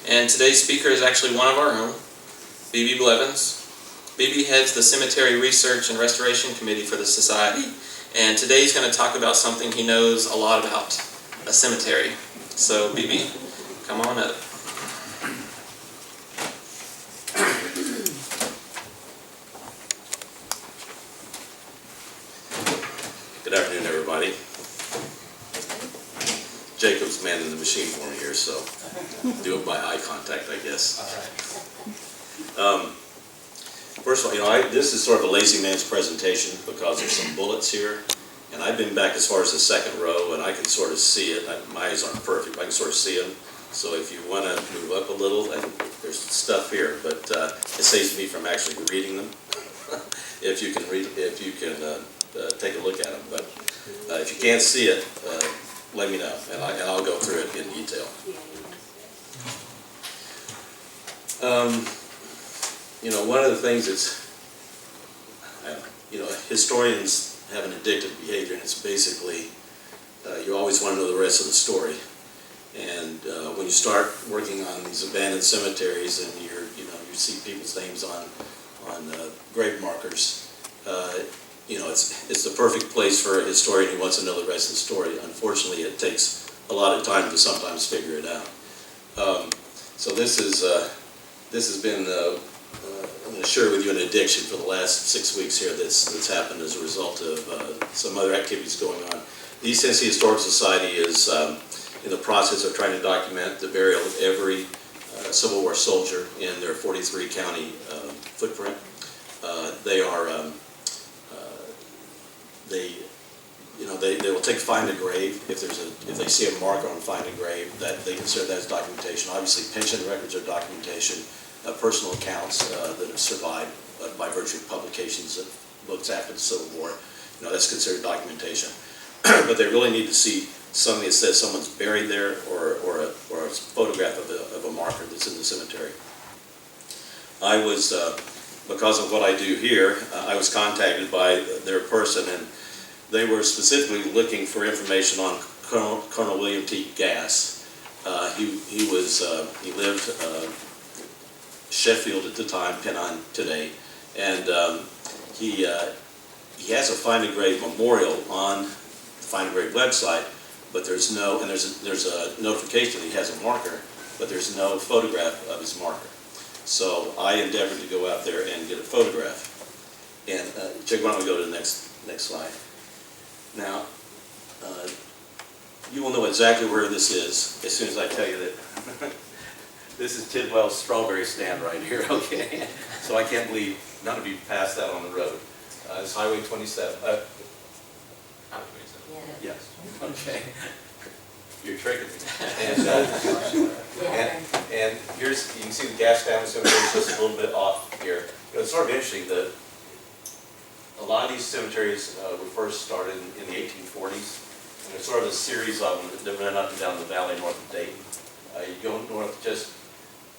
And today's speaker is actually one of our own, B.B. Blevins. B.B. heads the Cemetery Research and Restoration Committee for the Society, and today he's going to talk about something he knows a lot about, a cemetery. So B.B., come on up. Good afternoon, everybody. Jacob's manning the machine for me here, so do it by eye contact, I guess. First of all, this is sort of a lazy man's presentation because there's some bullets here, and I've been back as far as the second row, and I can sort of see it. My eyes aren't perfect, but I can sort of see them. So if you want to move up a little, and there's stuff here, but it saves me from actually reading them. If you can take a look at them, but if you can't see it, let me know, and I'll go through it in detail. One of the things that's, historians have an addictive behavior, and it's basically you always want to know the rest of the story. And when you start working on these abandoned cemeteries, and you see people's names on grave markers. It's the perfect place for a historian who wants to know the rest of the story. Unfortunately, it takes a lot of time to sometimes figure it out. So this has been, I'm going to share with you an addiction for the last 6 weeks here that's happened as a result of some other activities going on. The East Tennessee Historical Society is in the process of trying to document the burial of every Civil War soldier in their 43 county footprint. They will Find a Grave if they see a marker on Find a Grave, that they consider that as documentation. Obviously, pension records are documentation. Personal accounts that have survived by virtue of publications of books after the Civil War, that's considered documentation. But they really need to see something that says someone's buried there, or a photograph of a marker that's in the cemetery. I was, because of what I do here, I was contacted by their person, and they were specifically looking for information on Colonel William T. Gass. He lived Sheffield at the time, Pennine today, and he has a Find a Grave memorial on the Find a Grave website, but there's a notification that he has a marker, but there's no photograph of his marker. So I endeavored to go out there and get a photograph. And Jake, why don't we go to the next slide? Now, you will know exactly where this is as soon as I tell you that. This is Tidwell's strawberry stand right here, okay? So I can't believe none of you passed that on the road. It's Highway 27. Highway 27? Yes. Okay. You're tricking me. And here's, you can see the Gass Family Cemetery is just a little bit off here. It's sort of interesting that a lot of these cemeteries were first started in the 1840s. And there's sort of a series of them that run up and down the valley north of Dayton. You go north just,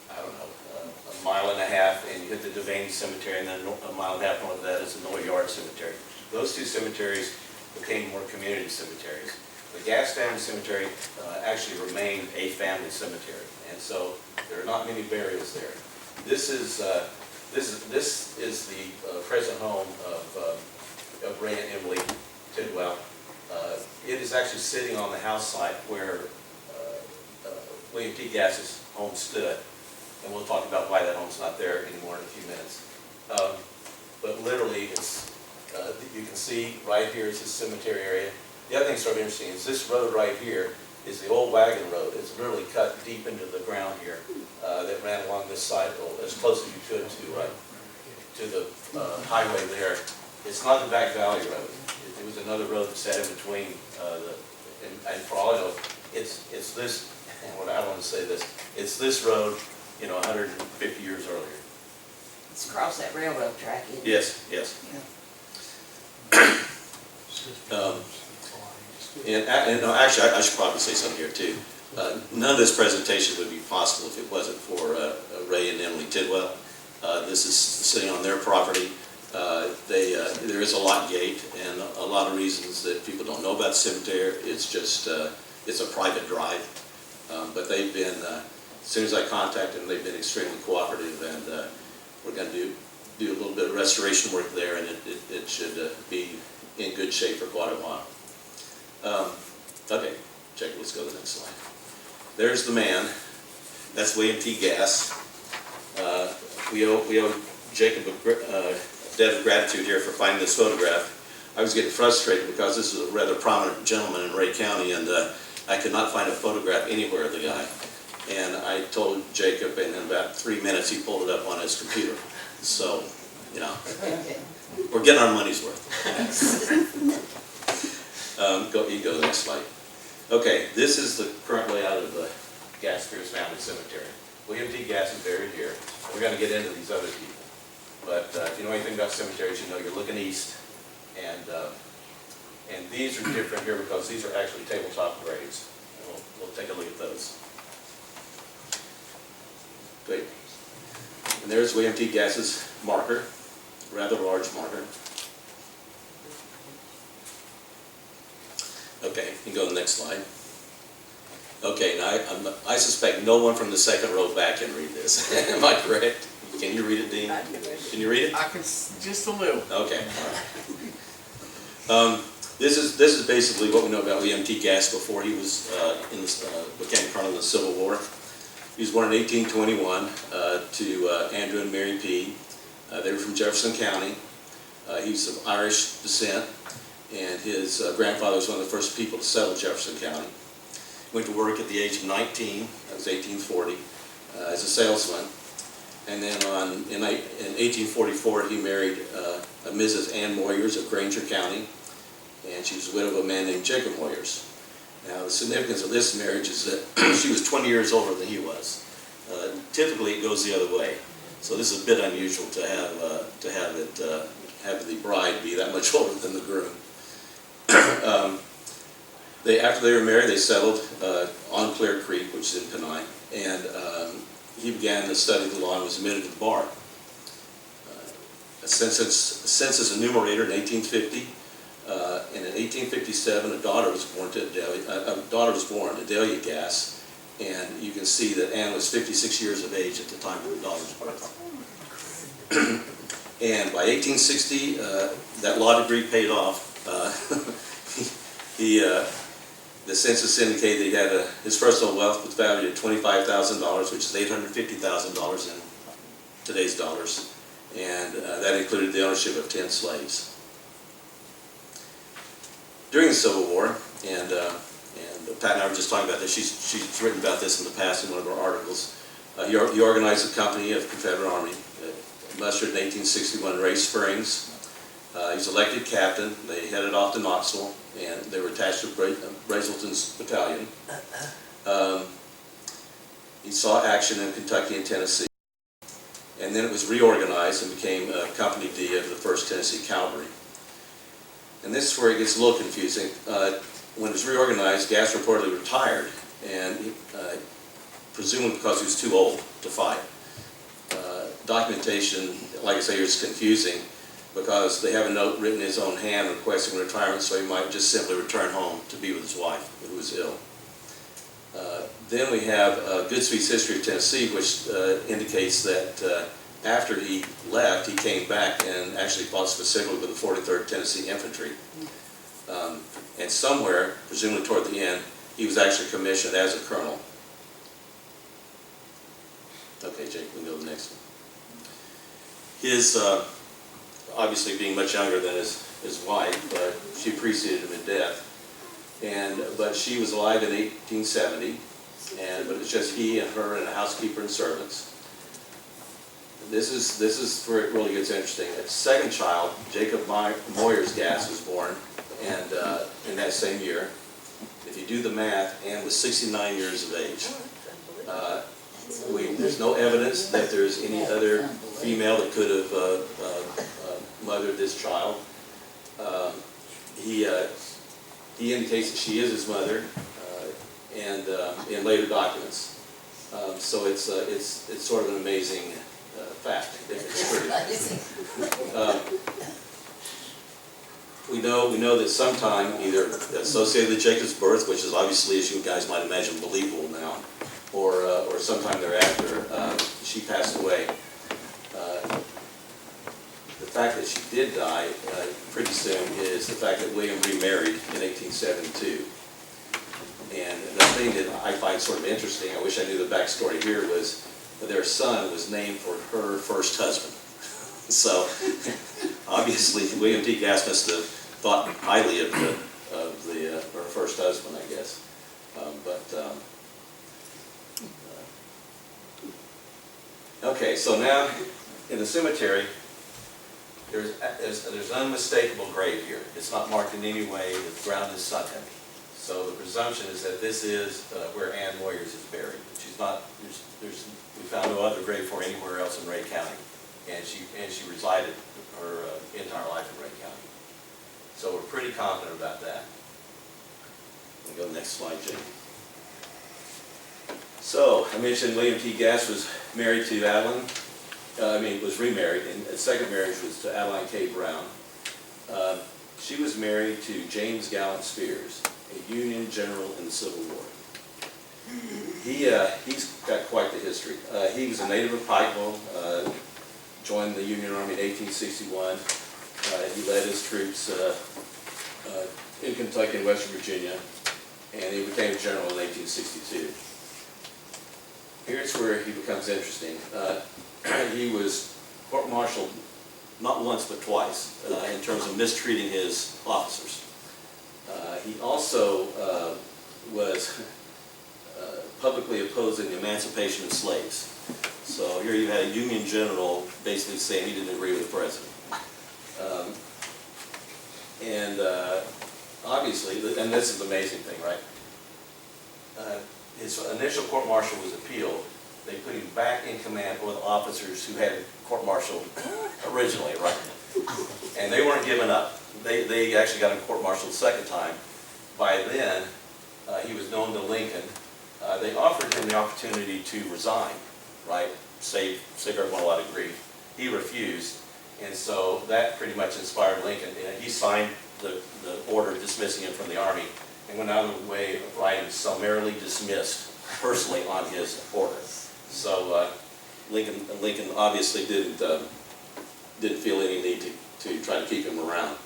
a mile and a half, and you hit the Devane Cemetery, and then a mile and a half north of that is the Noah Yard Cemetery. Those two cemeteries became more community cemeteries. The Gass Family Cemetery actually remained a family cemetery, and so there are not many burials there. This is the present home of Ray and Emily Tidwell. It is actually sitting on the house site where William T. Gass's home stood, and we'll talk about why that home's not there anymore in a few minutes. But literally, you can see right here is his cemetery area. The other thing sort of interesting is this road right here is the old wagon road. It's literally cut deep into the ground here that ran along this side, as close as you could to the highway there. It's not the Back Valley Road. It was another road that sat in between and for all I know, it's this. And I want to say this: it's this road, 150 years earlier. It's across that railroad track, isn't it? Yes. Actually, I should probably say something here too. None of this presentation would be possible if it wasn't for Ray and Emily Tidwell. This is sitting on their property. There is a lock gate, and a lot of reasons that people don't know about the cemetery. It's just it's a private drive, but they've been as soon as I contacted them, they've been extremely cooperative, and we're going to do a little bit of restoration work there, and it should be in good shape for quite a while. Okay, Jacob, let's go to the next slide. There's the man. That's William T. Gass. We owe Jacob a debt of gratitude here for finding this photograph. I was getting frustrated because this is a rather prominent gentleman in Ray County, and I could not find a photograph anywhere of the guy. And I told Jacob, and in about 3 minutes he pulled it up on his computer. So, you know, we're getting our money's worth. You can go to the next slide. Okay, this is the current layout of the Gass-Pierce Family Cemetery. William T. Gass is buried here. We're going to get into these other people. But if you know anything about cemeteries, you know you're looking east. And these are different here because these are actually tabletop graves. And we'll take a look at those. Great. And there's William T. Gass's marker, rather large marker. Okay, you can go to the next slide. Okay, now I suspect no one from the second row back can read this. Am I correct? Can you read it, Dean? Can you read it? I can, just a little. Okay, all right. This is basically what we know about William T. Gass before he was became colonel in the Civil War. He was born in 1821 to Andrew and Mary P. They were from Jefferson County. He's of Irish descent, and his grandfather was one of the first people to settle Jefferson County. He went to work at the age of 19, that was 1840, as a salesman. And then in 1844, he married a Mrs. Ann Moyers of Granger County, and she was the widow of a man named Jacob Moyers. Now, the significance of this marriage is that she was 20 years older than he was. Typically, it goes the other way. So this is a bit unusual to have the bride be that much older than the groom. After they were married, they settled on Clear Creek, which is in Kenai, and he began to study the law and was admitted to the bar. A census enumerator in 1850, and in 1857, a daughter was born, Adelia Gass, and you can see that Anne was 56 years of age at the time of her daughter's birth. And by 1860, that law degree paid off. The census indicated that he had his personal wealth was valued at $25,000, which is $850,000 in today's dollars, and that included the ownership of 10 slaves. During the Civil War, and Pat and I were just talking about this, she's written about this in the past in one of her articles. He organized a company of Confederate Army, mustered in 1861 Ray Springs. He was elected captain. They headed off to Knoxville, and they were attached to Brazelton's battalion. He saw action in Kentucky and Tennessee, and then it was reorganized and became Company D of the 1st Tennessee Cavalry. And this is where it gets a little confusing. When it was reorganized, Gass reportedly retired, and presumably because he was too old to fight. Documentation, like I say, is confusing because they have a note written in his own hand requesting retirement, so he might just simply return home to be with his wife, who was ill. Then we have Goodspeed's History of Tennessee, which indicates that after he left, he came back and actually fought specifically with the 43rd Tennessee Infantry. And somewhere, presumably toward the end, he was actually commissioned as a colonel. Okay, Jake, we can go to the next one. His, obviously being much younger than his wife, but she preceded him in death. But she was alive in 1870, but it was just he and her and a housekeeper and servants. This is where it really gets interesting. His second child, Jacob Moyers Gass, was born, and in that same year. If you do the math, Anne was 69 years of age. There's no evidence that there's any other female that could have mothered this child. He indicates that she is his mother, and in later documents. So it's sort of an amazing fact, if it's true. We know that sometime, either associated with Jacob's birth, which is obviously, as you guys might imagine, believable now, or sometime thereafter, she passed away. The fact that she did die pretty soon is the fact that William remarried in 1872. And the thing that I find sort of interesting, I wish I knew the backstory here, was that their son was named for her first husband. So obviously William T. Gass must have thought highly of her first husband, I guess. Okay, so now in the cemetery, there's an unmistakable grave here. It's not marked in any way. The ground is sunken. So the presumption is that this is where Ann Moyers is buried. She's not. We found no other grave for her anywhere else in Ray County, and she resided her entire life in Ray County. So we're pretty confident about that. We'll go to the next slide, Jim. So I mentioned William T. Gass was married to Adeline. Was remarried, and his second marriage was to Adeline K. Brown. She was married to James Gallant Spears, a Union general in the Civil War. He's got quite the history. He was a native of Pikeville, joined the Union Army in 1861. He led his troops in Kentucky and West Virginia, and he became a general in 1862. Here's where he becomes interesting. He was court-martialed not once but twice in terms of mistreating his officers. He also was publicly opposing the emancipation of slaves. So here you had a Union general basically saying he didn't agree with the president. Obviously, and this is the amazing thing, right? His initial court-martial was appealed. They put him back in command with officers who had court-martialed originally, right? And they weren't giving up. They actually got him court-martialed the second time. By then, he was known to Lincoln. They offered him the opportunity to resign, right? Save everyone a lot of grief. He refused, and so that pretty much inspired Lincoln. He signed the order dismissing him from the Army and went out of the way of writing summarily dismissed personally on his order. So Lincoln obviously didn't feel any need to try to keep him around.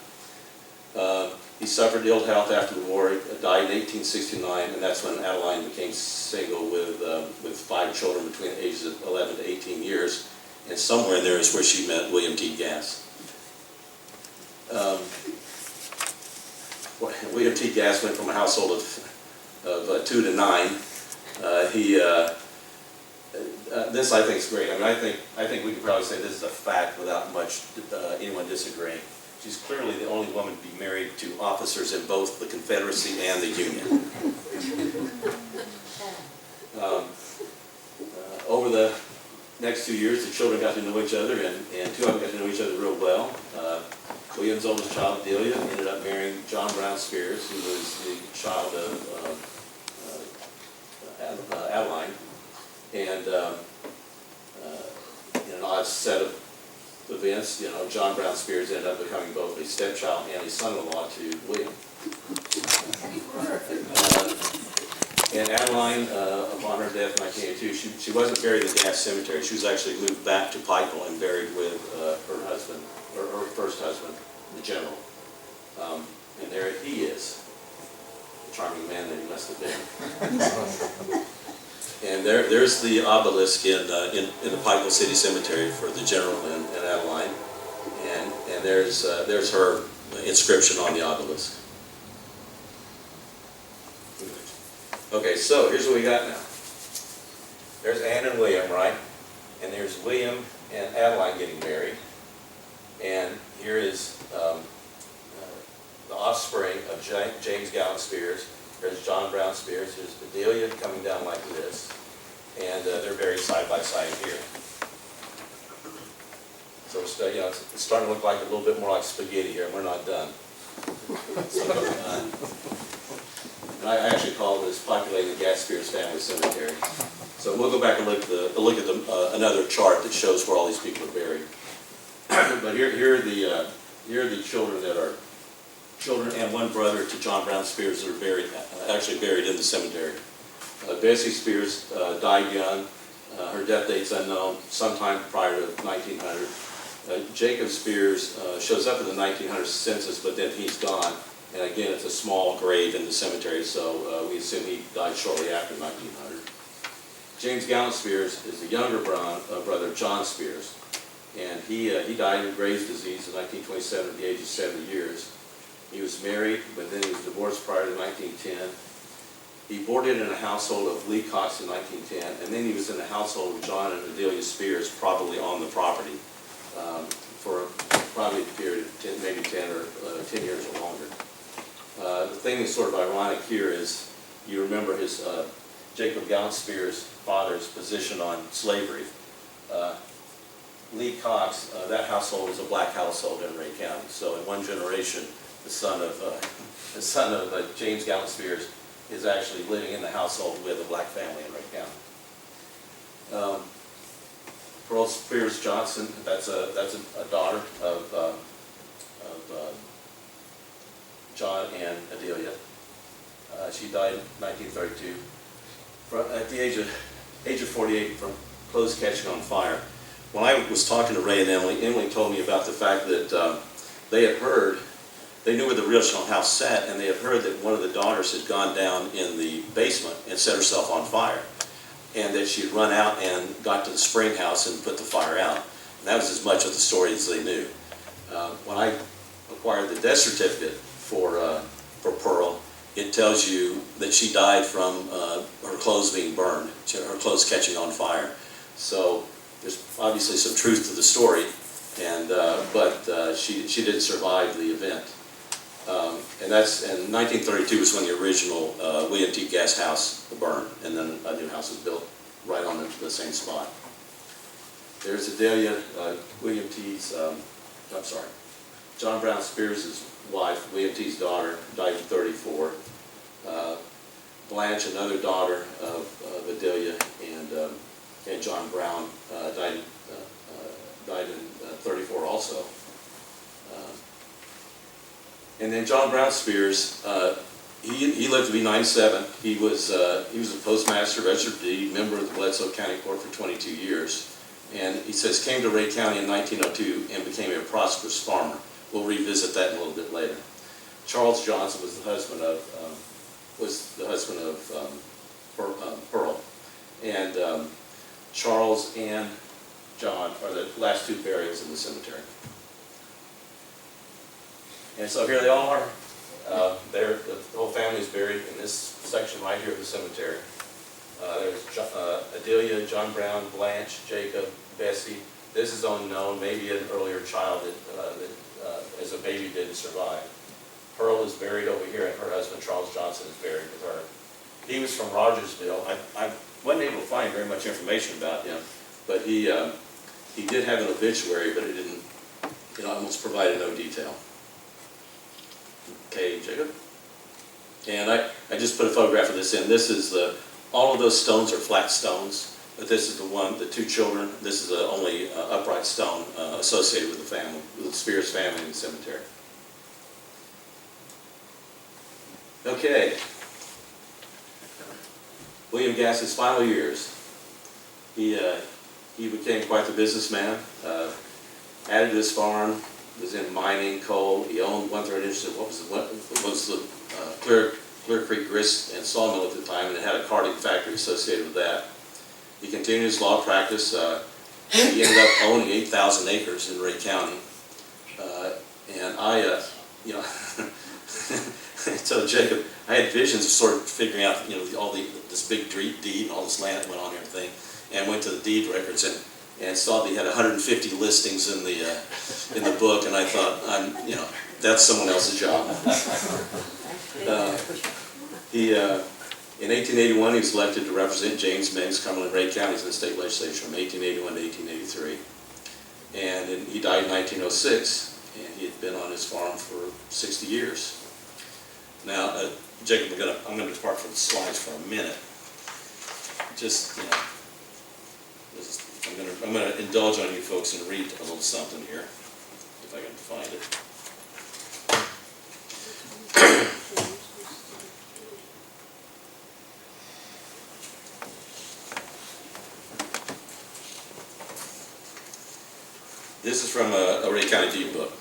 He suffered ill health after the war. He died in 1869, and that's when Adeline became single with 5 children between the ages of 11 to 18 years. And somewhere in there is where she met William T. Gass. William T. Gass went from a household of 2 to 9. This I think is great. I think we could probably say this is a fact without much anyone disagreeing. She's clearly the only woman to be married to officers in both the Confederacy and the Union. Over the next 2 years, the children got to know each other, and 2 of them got to know each other real well. William's oldest child, Delia, ended up marrying John Brown Spears, who was the child of Adeline. And in an odd set of events, John Brown Spears ended up becoming both a stepchild and a son-in-law to William. And Adeline, upon her death in 1982, she wasn't buried in the Gass Cemetery. She was actually moved back to Pikeville and buried with her husband, or her first husband, the general. And there he is, the charming man that he must have been. And there's the obelisk in the Pikeville City Cemetery for the general and Adeline, and there's her inscription on the obelisk. Okay, so here's what we got now. There's Anne and William, right? And there's William and Adeline getting married, and here is the offspring of James Gallant Spears. There's John Brown Spears. There's Bedelia coming down like this. And they're buried side by side here. So it's starting to look like a little bit more like spaghetti here, and we're not done. And I actually call this populating the Gass Spears Family Cemetery. So we'll go back and look at another chart that shows where all these people are buried. But here are the children that are children and one brother to John Brown Spears that are actually buried in the cemetery. Bessie Spears died young. Her death date's unknown, sometime prior to 1900. Jacob Spears shows up in the 1900 census, but then he's gone. And again, it's a small grave in the cemetery, so we assume he died shortly after 1900. James Gallant Spears is the younger brother of John Spears. And he died of Graves' disease in 1927 at the age of 70 years. He was married, but then he was divorced prior to 1910. He boarded in a household of Lee Cox in 1910, and then he was in the household of John and Adelia Spears, probably on the property, for probably a period of 10, maybe 10 or 10 years or longer. The thing that's sort of ironic here is, you remember his Jacob Gallant Spears' father's position on slavery. Lee Cox, that household was a black household in Ray County. So in one generation, the son of James Gallant Spears is actually living in the household with a black family in Ray County. Pearl Spears Johnson, that's a daughter of John and Adelia. She died in 1932 at the age of 48 from clothes catching on fire. When I was talking to Ray and Emily told me about the fact that they knew where the original house sat, and they had heard that one of the daughters had gone down in the basement and set herself on fire, and that she had run out and got to the spring house and put the fire out. And that was as much of the story as they knew. When I acquired the death certificate for Pearl, it tells you that she died from her clothes being burned, her clothes catching on fire. So there's obviously some truth to the story, but she didn't survive the event. And 1932 was when the original William T. Gass house burned, and then a new house was built right on the same spot. There's Adelia, John Brown Spears' wife, William T.'s daughter, died in 1934. Blanche, another daughter of Adelia and John Brown, died in 1934 also. And then John Brown Spears, he lived to be 97. He was a postmaster, registered deed, member of the Bledsoe County Court for 22 years. And he says came to Ray County in 1902 and became a prosperous farmer. We'll revisit that a little bit later. Charles Johnson was the husband of Pearl, and Charles and John are the last two burials in the cemetery. And so here they all are. The whole family is buried in this section right here of the cemetery. There's Adelia, John Brown, Blanche, Jacob, Bessie. This is unknown, maybe an earlier child that as a baby didn't survive. Pearl is buried over here, and her husband, Charles Johnson, is buried with her. He was from Rogersville. I wasn't able to find very much information about him, but he did have an obituary, but it almost provided no detail. Okay, Jacob. And I just put a photograph of this in. This is all of those stones are flat stones, but this is the two children. This is the only upright stone associated with the family, with the Spears family in the cemetery. Okay. William Gass's final years. He became quite the businessman. Added to his farm, was in mining, coal. He owned 1/3 interest in what was the Clear Creek Grist and Sawmill at the time, and it had a carding factory associated with that. He continued his law practice. He ended up owning 8,000 acres in Ray County. And I told Jacob, I had visions of sort of figuring out, this big deed and all this land that went on and everything, and went to the deed records and saw that he had 150 listings in the book, and I thought, that's someone else's job. In 1881, he was elected to represent James Meigs, Cumberland, Ray counties in the state legislature from 1881 to 1883. And he died in 1906, and he had been on his farm for 60 years. Now, Jacob, I'm going to depart from the slides for a minute. I'm going to indulge on you folks and read a little something here, if I can find it. This is from a Rayne County deed book.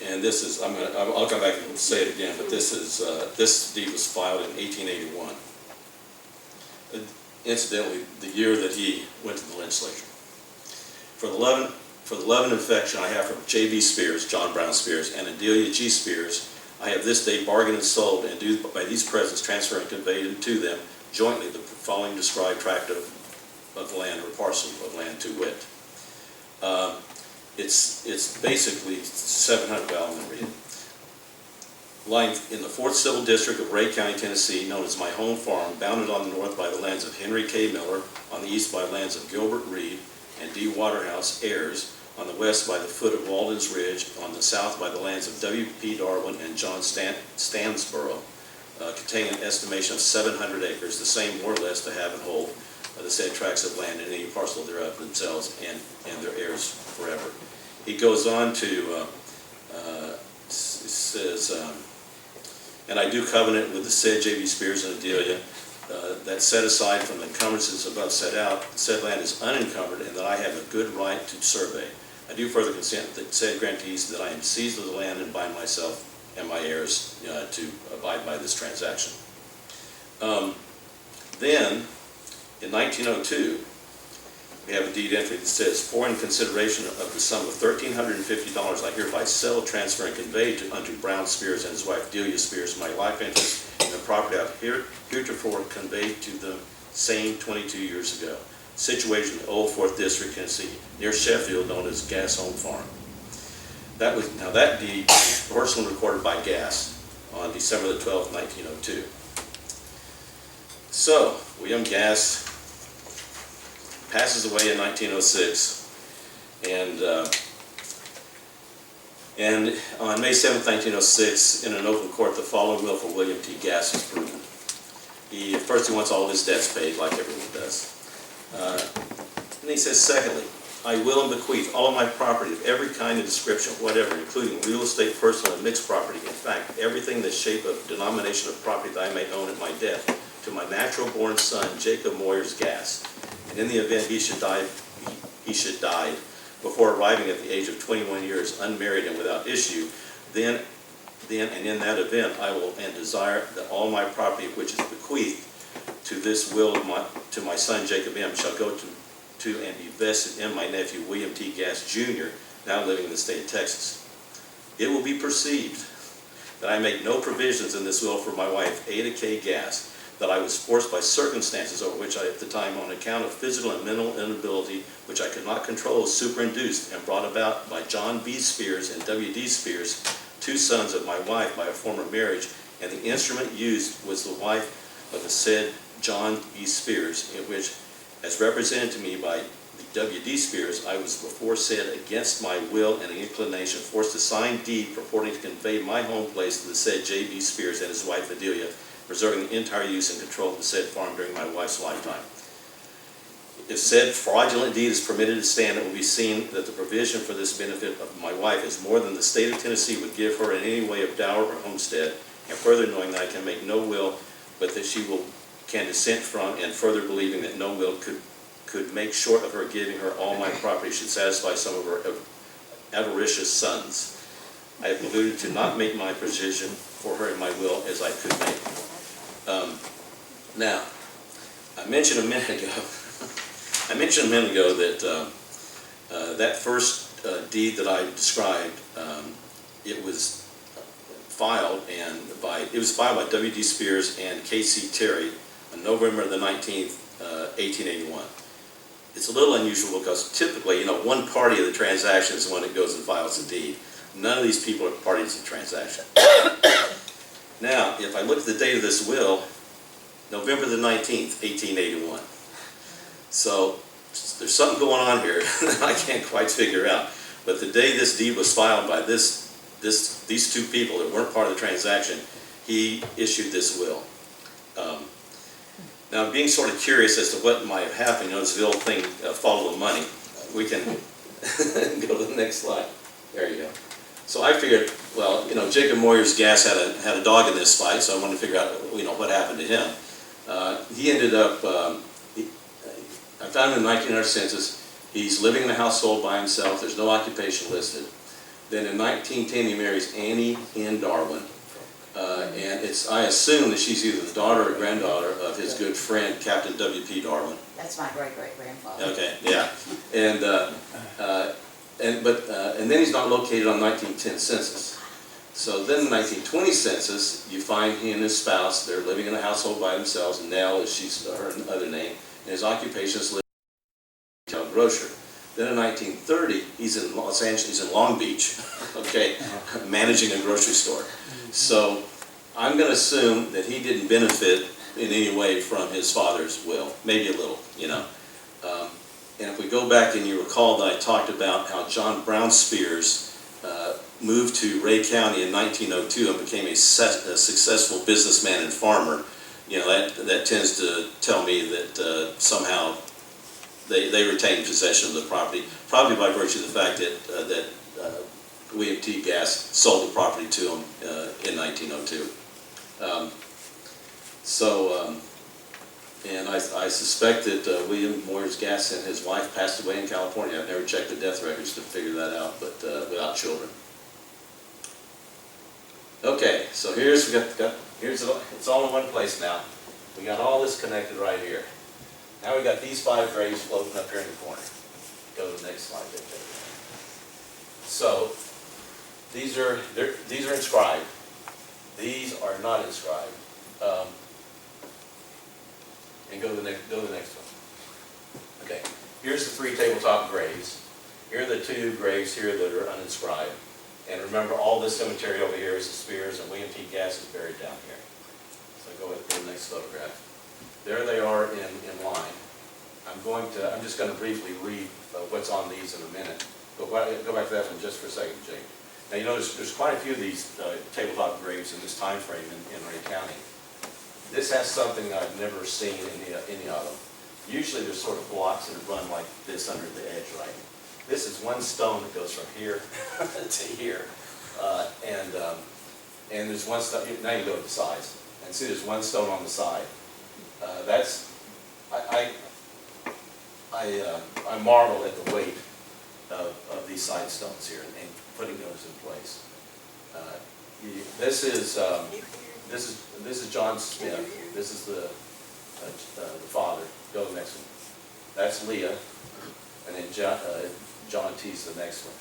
And this is, I'll come back and say it again, but this deed was filed in 1881. Incidentally, the year that he went to the legislature. For the love and affection I have for J.B. Spears, John Brown Spears, and Adelia G. Spears, I have this day bargained and sold, and do by these presents transfer and convey to them jointly the following described tract of land, or parcel of land, to wit. It's basically 700, well, I'm going to read it. Lying in the 4th Civil District of Rayne County, Tennessee, known as my home farm, bounded on the north by the lands of Henry K. Miller, on the east by lands of Gilbert Reed and D. Waterhouse, heirs, on the west by the foot of Walden's Ridge, on the south by the lands of W. P. Darwin and John Stansborough, containing an estimation of 700 acres, the same more or less to have and hold the said tracts of land and any parcel thereof themselves and their heirs forever. He goes on to, says, and I do covenant with the said J.B. Spears and Adelia that set aside from the encumbrances above set out, said land is unencumbered and that I have a good right to survey. I do further consent that said grantees that I am seized of the land and bind myself and my heirs to abide by this transaction. Then, in 1902, we have a deed entry that says, for in consideration of the sum of $1,350, I hereby sell, transfer, and convey unto Brown Spears and his wife Delia Spears my life interest in the property I have heretofore conveyed to them same 22 years ago. Situated in the Old 4th District, Tennessee, near Sheffield, known as Gass Home Farm. That deed was personally recorded by Gass on December the 12th, 1902. So, William Gass passes away in 1906, and on May 7th, 1906, in an open court, the following will for William T. Gass is proven. First he wants all of his debts paid, like everyone does. And he says, secondly, I will and bequeath all of my property of every kind and description, whatever, including real estate, personal, and mixed property, in fact, everything in the shape of denomination of property that I may own at my death, to my natural-born son, Jacob Moyers Gass. And in the event he should die before arriving at the age of 21 years, unmarried and without issue, then and in that event, I will and desire that all my property which is bequeathed to this will to my son Jacob M. shall go to and be vested in my nephew William T. Gass Jr., now living in the state of Texas. It will be perceived that I make no provisions in this will for my wife Ada K. Gass, that I was forced by circumstances over which I at the time, on account of physical and mental inability, which I could not control, superinduced and brought about by John B. Spears and W. D. Spears, 2 sons of my wife by a former marriage, and the instrument used was the wife of the said John B. Spears, in which, as represented to me by W. D. Spears, I was before said against my will and inclination forced to sign deed purporting to convey my home place to the said J. B. Spears and his wife Adelia, reserving the entire use and control of the said farm during my wife's lifetime. If said fraudulent deed is permitted to stand, it will be seen that the provision for this benefit of my wife is more than the state of Tennessee would give her in any way of dower or homestead, and further knowing that I can make no will, but that she can dissent from, and further believing that no will could make short of her giving her all my property should satisfy some of her avaricious sons. I have alluded to not make my provision for her in my will as I could make. Now, I mentioned a minute ago that that first deed that I described, it was filed by W. D. Spears and K.C. Terry on November the 19th, 1881. It's a little unusual because typically, one party of the transaction is the one that goes and files the deed. None of these people are parties to the transaction. Now, if I look at the date of this will, November the 19th, 1881. So, there's something going on here that I can't quite figure out. But the day this deed was filed by these 2 people that weren't part of the transaction, he issued this will. Now, being sort of curious as to what might have happened, this will thing, follow the money. We can go to the next slide. There you go. So I figured, well, Jacob Moyers Gass had a dog in this fight, so I wanted to figure out, what happened to him. He ended up, I found him in the 1900 census, He's living in a household by himself. There's no occupation listed. Then in 1910, he marries Annie N. Darwin. And I assume that she's either the daughter or granddaughter of his good friend, Captain W.P. Darwin. That's my great-great-grandfather. Okay, yeah. And then he's not located on 1910 census. So then the 1920 census, you find he and his spouse, they're living in a household by themselves, and Nell is her other name, and his occupation is retail grocer. Then in 1930, he's in Los Angeles, he's in Long Beach, okay, managing a grocery store. So I'm going to assume that he didn't benefit in any way from his father's will, maybe a little, you know. And if we go back and you recall that I talked about how John Brown Spears moved to Ray County in 1902 and became a successful businessman and farmer, you know, that tends to tell me that somehow they retained possession of the property, probably by virtue of the fact that William T. Gass sold the property to him in 1902. And I suspect that William Moyers Gass and his wife passed away in California. I've never checked the death records to figure that out, but without children. Okay, so here's it's all in one place now. We got all this connected right here. Now we got these 5 graves floating up here in the corner. Go to the next slide. So these are inscribed. These are not inscribed. And go to the next one. Okay. Here's the 3 tabletop graves. Here are the 2 graves here that are uninscribed. And remember, all this cemetery over here is the Spears, and William T. Gass is buried down here. So go to the next photograph. There they are in line. I'm just going to briefly read what's on these in a minute. But go back to that one just for a second, Jake. Now you notice there's quite a few of these tabletop graves in this time frame in Ray County. This has something I've never seen in any of them. Usually there's sort of blocks that run like this under the edge, right? This is one stone that goes from here to here. And there's one stone, now you go to the sides, and see there's one stone on the side. I marvel at the weight of these side stones here and putting those in place. This is John Smith. This is the father. Go to the next one. That's Leah, and then John T's the next one.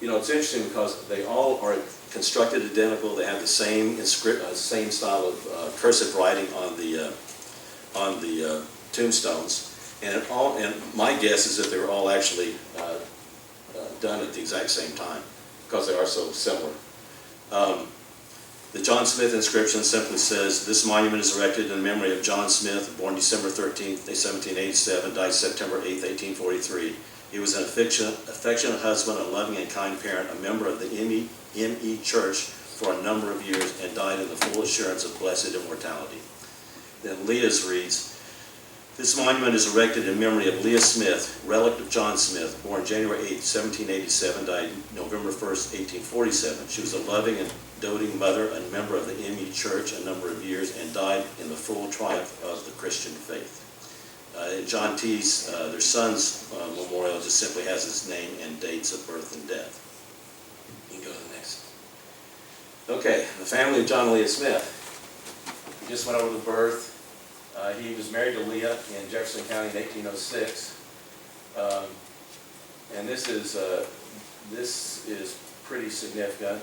You know, it's interesting because they all are constructed identical. They have the same same style of cursive writing on the tombstones, and my guess is that they were all actually done at the exact same time because they are so similar. The John Smith inscription simply says, "This monument is erected in memory of John Smith, born December 13th, 1787, died September 8th, 1843. He was an affectionate husband, a loving and kind parent, a member of the M.E. Church for a number of years, and died in the full assurance of blessed immortality." Then Leah's reads, "This monument is erected in memory of Leah Smith, relict of John Smith, born January 8th, 1787, died November 1st, 1847. She was a loving and doting mother and member of the M.E. Church a number of years, and died in the full triumph of the Christian faith." John T's, their son's memorial just simply has his name and dates of birth and death. You can go to the next. Okay, the family of John and Leah Smith. We just went over the birth. He was married to Leah in Jefferson County in 1806. And this is pretty significant.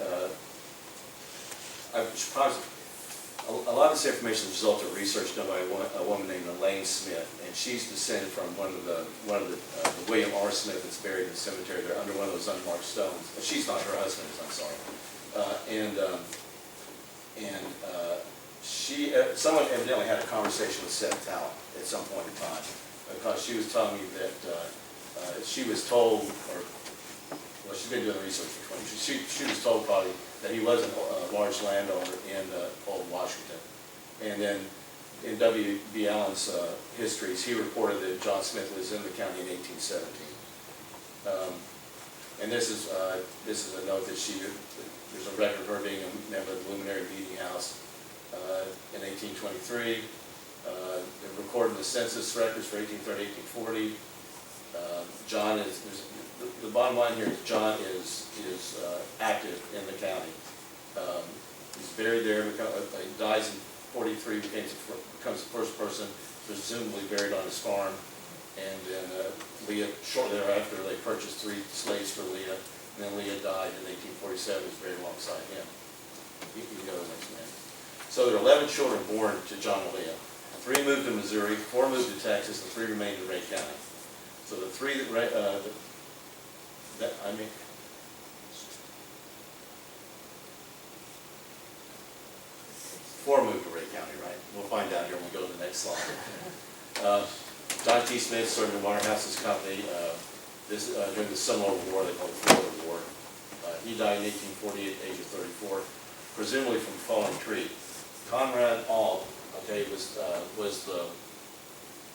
A lot of this information is a result of research done by a woman named Elaine Smith, and she's descended from one of the William R. Smith that's buried in the cemetery. They're under one of those unmarked stones. She's not her husband, I'm sorry. Someone evidently had a conversation with Seth Talent at some point in time, because she was telling me that she was told, well, she's been doing research for 20 years. She was told probably that he was a large landowner in Old Washington. And then in W.B. Allen's histories, he reported that John Smith was in the county in 1817. And this is a note that there's a record of her being a member of the Luminary Meeting House in 1823. They recorded the census records for 1830, 1840. John is, the bottom line here is John is active in the county. He's buried there, he dies in 43, becomes the first person presumably buried on his farm. And then Leah, shortly thereafter, they purchased 3 slaves for Leah. And then Leah died in 1847, was buried alongside him. You can go to the next man. So there are 11 children born to John and Leah. 3 moved to Missouri, 4 moved to Texas, and 3 remained in Ray County. So the 3 that 4 moved to Ray County, right? We'll find out here when we go to the next slide. John T. Smith served in Waterhouse's company during the Seminole War, they called it the Florida War. He died in 1848 at the age of 34, presumably from a falling tree. Conrad Auld, was the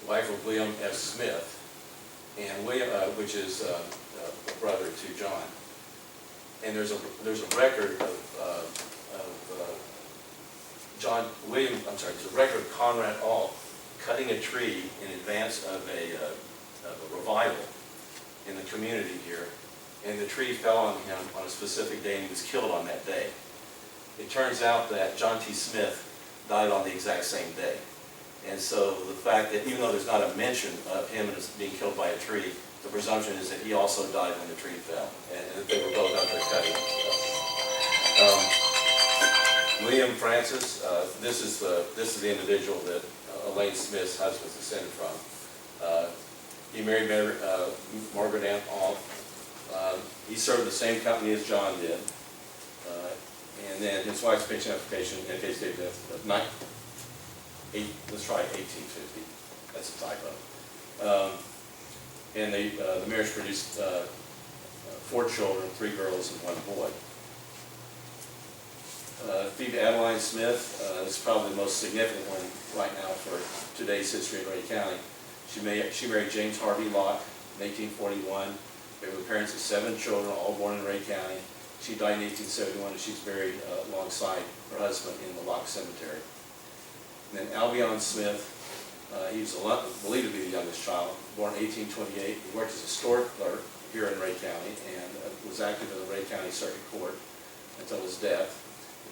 wife of William F. Smith, and William, which is a brother to John. And there's a record of there's a record of Conrad Auld cutting a tree in advance of a revival in the community here, and the tree fell on him on a specific day, and he was killed on that day. It turns out that John T. Smith died on the exact same day. And so the fact that even though there's not a mention of him as being killed by a tree, the presumption is that he also died when the tree fell, and that they were both out there cutting. William Francis, this is the individual that Elaine Smith's husband was descended from. He married Margaret Ann Auld. He served the same company as John did. And then his wife's pension application indicates date of death of let's try 1850. That's a typo. And the marriage produced 4 children, 3 girls and 1 boy. Phoebe Adeline Smith is probably the most significant one right now for today's history in Ray County. She married James Harvey Locke in 1841. They were the parents of 7 children, all born in Ray County. She died in 1871, and she's buried alongside her husband in the Locke Cemetery. And then Albion Smith, he was believed to be the youngest child, born in 1828. He worked as a store clerk here in Ray County and was active in the Ray County Circuit Court until his death.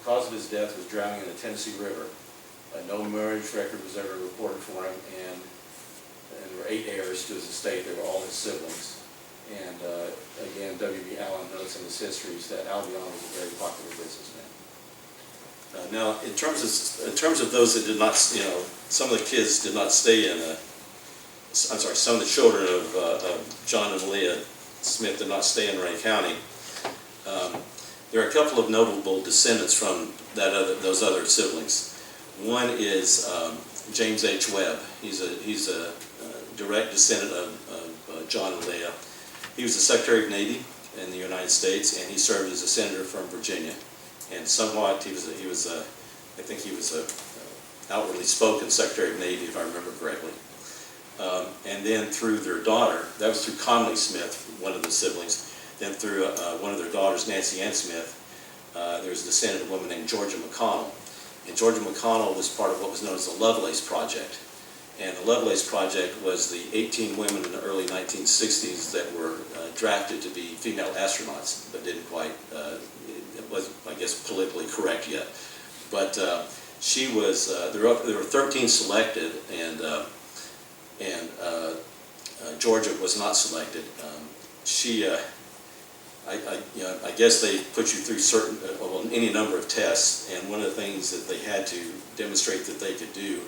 The cause of his death was drowning in the Tennessee River. No marriage record was ever reported for him, and there were 8 heirs to his estate. They were all his siblings. And again, W.B. Allen notes in his histories that Albion was a very popular businessman. Now, in terms of those that did not, some of the kids did not stay in. Some of the children of John and Leah Smith did not stay in Ray County. There are a couple of notable descendants from those other siblings. One is James H. Webb. He's a direct descendant of John and Leah. He was the Secretary of Navy in the United States, and he served as a senator from Virginia. And somewhat, I think he was a outwardly spoken Secretary of Navy, if I remember correctly. And then through their daughter, that was through Conley Smith, one of the siblings. Then through one of their daughters, Nancy Ann Smith, there was a descendant, a woman named Georgia McConnell. And Georgia McConnell was part of what was known as the Lovelace Project. And the Lovelace Project was the 18 women in the early 1960s that were drafted to be female astronauts, but didn't quite, it wasn't, I guess, politically correct yet. But she was, there were 13 selected, and Georgia was not selected. I guess they put you through any number of tests, and one of the things that they had to demonstrate that they could do,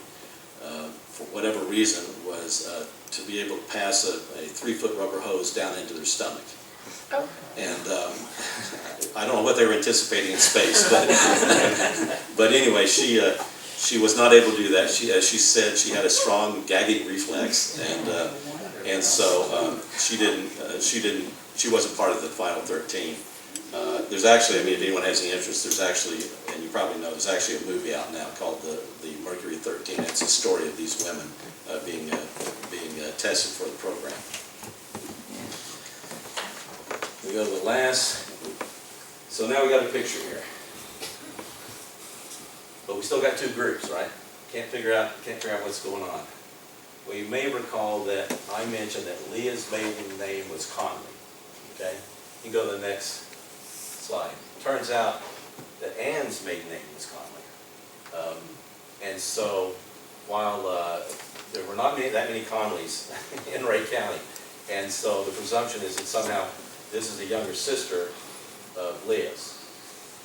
for whatever reason, was to be able to pass a 3-foot rubber hose down into their stomach. Oh. And I don't know what they were anticipating in space, but anyway, she was not able to do that. As she said, she had a strong gagging reflex, and so she wasn't part of the final 13. There's actually, if anyone has any interest, there's actually, and you probably know, there's actually a movie out now called the Mercury 13. It's a story of these women being tested for the program. We go to the last. So now we got a picture here, but we still got 2 groups, right? Can't figure out what's going on. Well, you may recall that I mentioned that Leah's maiden name was Conley, okay? You can go to the next slide. Turns out that Ann's maiden name was Conley. And so while there were not that many Conleys in Ray County, and so the presumption is that somehow this is the younger sister of Leah's.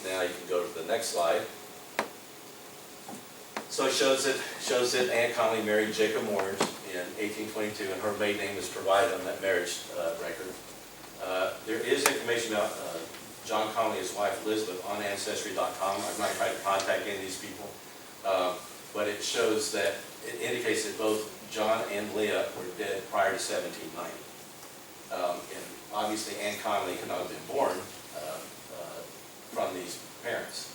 Now you can go to the next slide. So it shows that Ann Conley married Jacob Moores in 1822, and her maiden name is provided on that marriage record. There is information about John Conley and his wife Elizabeth on Ancestry.com. I've not tried to contact any of these people, but it shows that it indicates that both John and Leah were dead prior to 1790. And obviously Ann Conley could not have been born from these parents.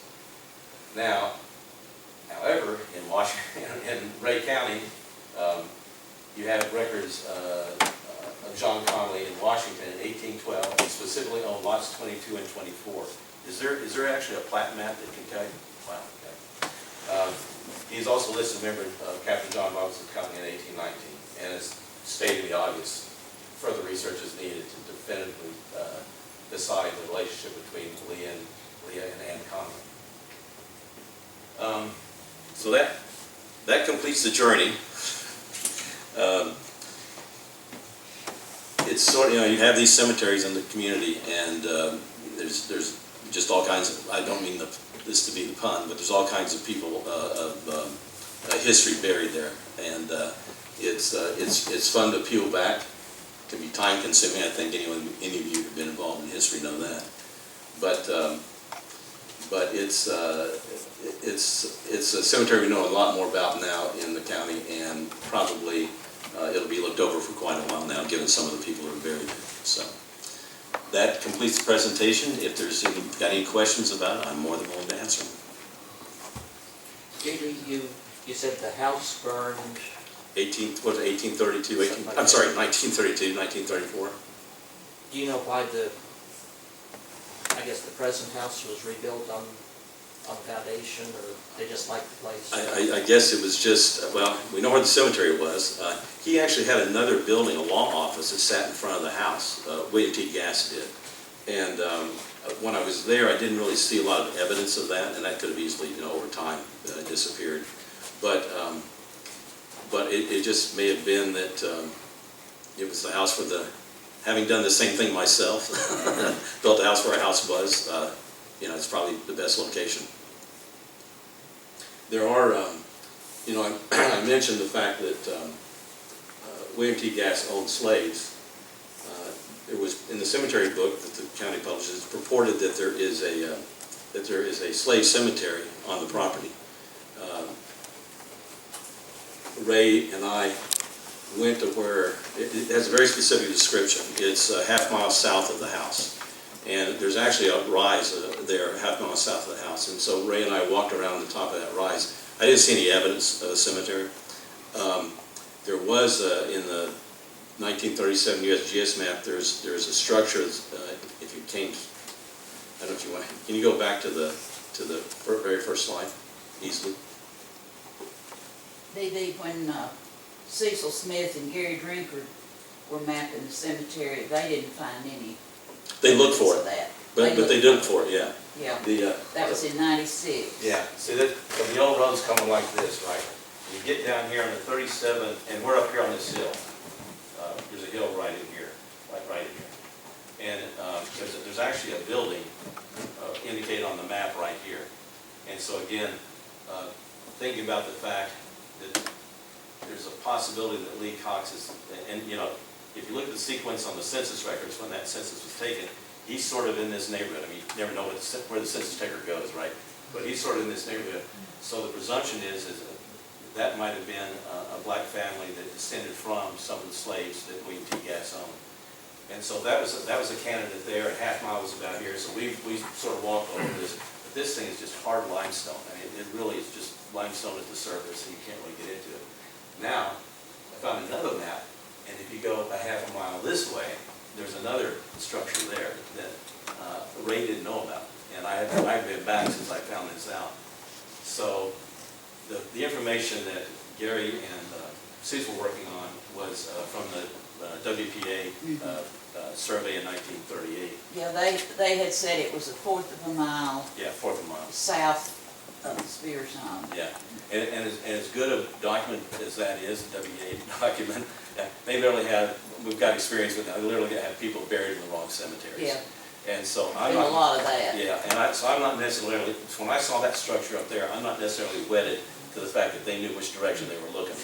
Now, however, in Washington, in Ray County, you have records of John Conley in Washington in 1812, and specifically on lots 22 and 24. Is there actually a plat map that can tell you? Wow. Okay. He's also listed member of Captain John Robinson's company in 1819, and it's stating the obvious. Further research is needed to definitively decide the relationship between Leah and Ann Conley. So that completes the journey. It's sort of, you have these cemeteries in the community, and there's just all kinds of, I don't mean this to be the pun, but there's all kinds of people of history buried there, and it's fun to peel back. It can be time consuming. I think any of you who've been involved in history know that, but it's a cemetery we know a lot more about now in the county, and probably it'll be looked over for quite a while now, given some of the people who are buried there. So that completes the presentation. If there's got any questions about it, I'm more than willing to answer them. Judy, you said the house burned. 1832, Like I'm sorry, 1932, 1934. Do you know why the present house was rebuilt on foundation, or they just liked the place? I guess it was just, well, we know where the cemetery was. He actually had another building, a law office that sat in front of the house. William T. Gass did. And when I was there, I didn't really see a lot of evidence of that, and that could have easily, over time, disappeared. But it just may have been that it was the house where having done the same thing myself, built a house where a house was, it's probably the best location. There are, I mentioned the fact that William T. Gass owned slaves. There was, in the cemetery book that the county publishes, it's purported that there is a slave cemetery on the property. Ray and I went to where, it has a very specific description. It's a half-mile south of the house. And there's actually a rise there, half-mile south of the house. And so Ray and I walked around the top of that rise. I didn't see any evidence of a cemetery. There was, in the 1937 USGS map, there's a structure, if you came, I don't know if you want, can you go back to the very first slide, easily? When Cecil Smith and Gary Drinker were mapping the cemetery, they didn't find any. They looked for it, of that. but they did look for it, yeah. Yeah, that was in '96. Yeah, see that, so the old road's coming like this, right? You get down here on the 37, and we're up here on this hill. There's a hill right in here, like right in here. And there's actually a building indicated on the map right here. And so again, thinking about the fact that there's a possibility that Lee Cox is, and if you look at the sequence on the census records when that census was taken, he's sort of in this neighborhood. I mean, you never know where the census taker goes, right? But he's sort of in this neighborhood. So the presumption is that might have been a black family that descended from some of the slaves that William T. Gass owned. And so that was a candidate there, and Half Mile was about here. So we sort of walked over this. But this thing is just hard limestone. I mean, it really is just limestone at the surface, and you can't really get into it. Now, I found another map, and if you go a half a mile this way, there's another structure there that Ray didn't know about, and I've been back since I found this out. So the information that Gary and Cecil working on was from the WPA survey in 1938. Yeah, they had said it was a fourth of a mile Yeah, fourth of a mile. south of Spears Home. Yeah, and as good a document as that is, a WPA document, they literally have, we've got experience with it, they literally have people buried in the wrong cemeteries. Yeah, And so I'm been a not, lot of that. yeah, so I'm not necessarily, when I saw that structure up there, I'm not necessarily wedded to the fact that they knew which direction they were looking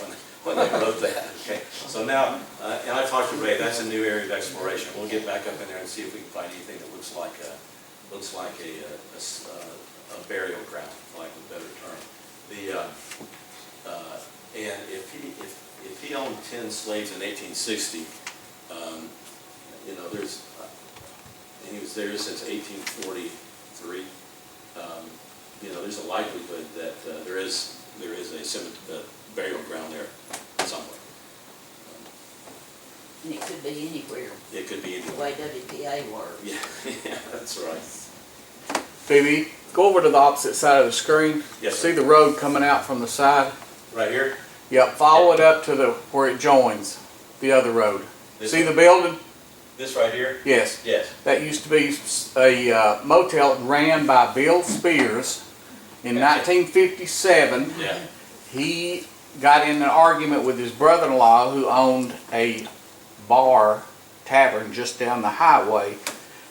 when they wrote that, okay? So now, and I talked to Ray, that's a new area of exploration. We'll get back up in there and see if we can find anything that looks like a burial ground, for lack of a better term. And if he owned 10 slaves in 1860, you know, and he was there since 1843, you know, there's a likelihood that there is a burial ground there somewhere. And it could be anywhere, It could be the anywhere. way WPA works. Yeah, yeah, that's right. Phoebe, go over to the opposite side of the screen. Yes, sir. See the road coming out from the side? Right here? Yep, follow it up to where it joins the other road. This See one? the building? This right here? Yes. Yes. That used to be a motel ran by Bill Spears in Gotcha. 1957. Yeah. He got in an argument with his brother-in-law who owned a bar tavern just down the highway,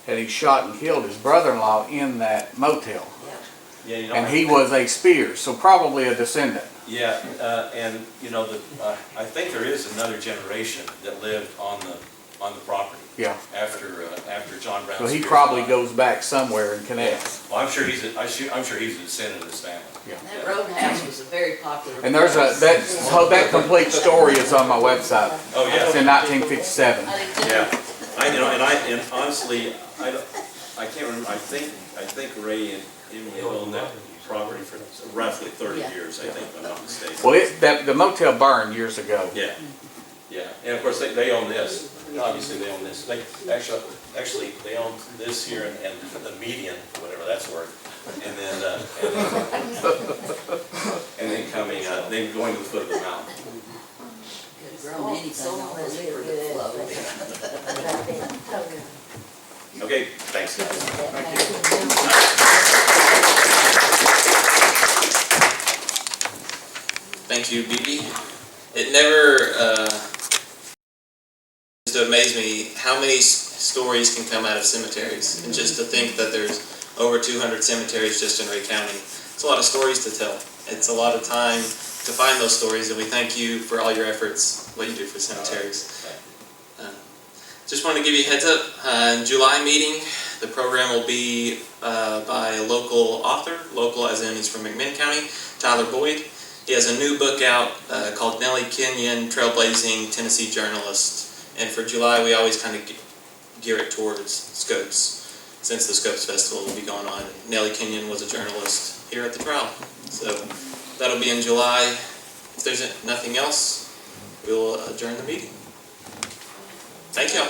and he shot and killed his brother-in-law in that motel. Yeah, you know. And he was a Spears, so probably a descendant. Yeah, and you know, I think there is another generation that lived on the property Yeah. after John Brown. So he Spears probably died. goes back somewhere and connects. Well, I'm sure he's a descendant of this family. That roadhouse was a very popular. And there's that complete story is on my website. Oh, yeah. It's in 1957. I think Yeah, that- and honestly, I can't remember, I think Ray and Emily owned that property for roughly 30 Yeah. years, I think, if I'm not mistaken. Well, the motel burned years ago. Yeah, yeah, and of course, they own this, obviously they own this, they, actually, they own this here and the median, whatever that's worth, and then coming, then going to the foot of the mountain. Could have grown anything off of it for the flow. Okay, thanks, guys. Thank you, BB. It never used to amaze me how many stories can come out of cemeteries, and just to think that there's over 200 cemeteries just in Ray County. It's a lot of stories to tell. It's a lot of time to find those stories, and we thank you for all your efforts, what you do for cemeteries. Just wanted to give you a heads up, in July meeting, the program will be by a local author, local as in he's from McMinn County, Tyler Boyd. He has a new book out called Nellie Kenyon, Trailblazing Tennessee Journalist. And for July, we always kind of gear it towards Scopes, since the Scopes Festival will be going on. Nellie Kenyon was a journalist here at the trial. So that'll be in July. If there's nothing else, we'll adjourn the meeting. Thank y'all.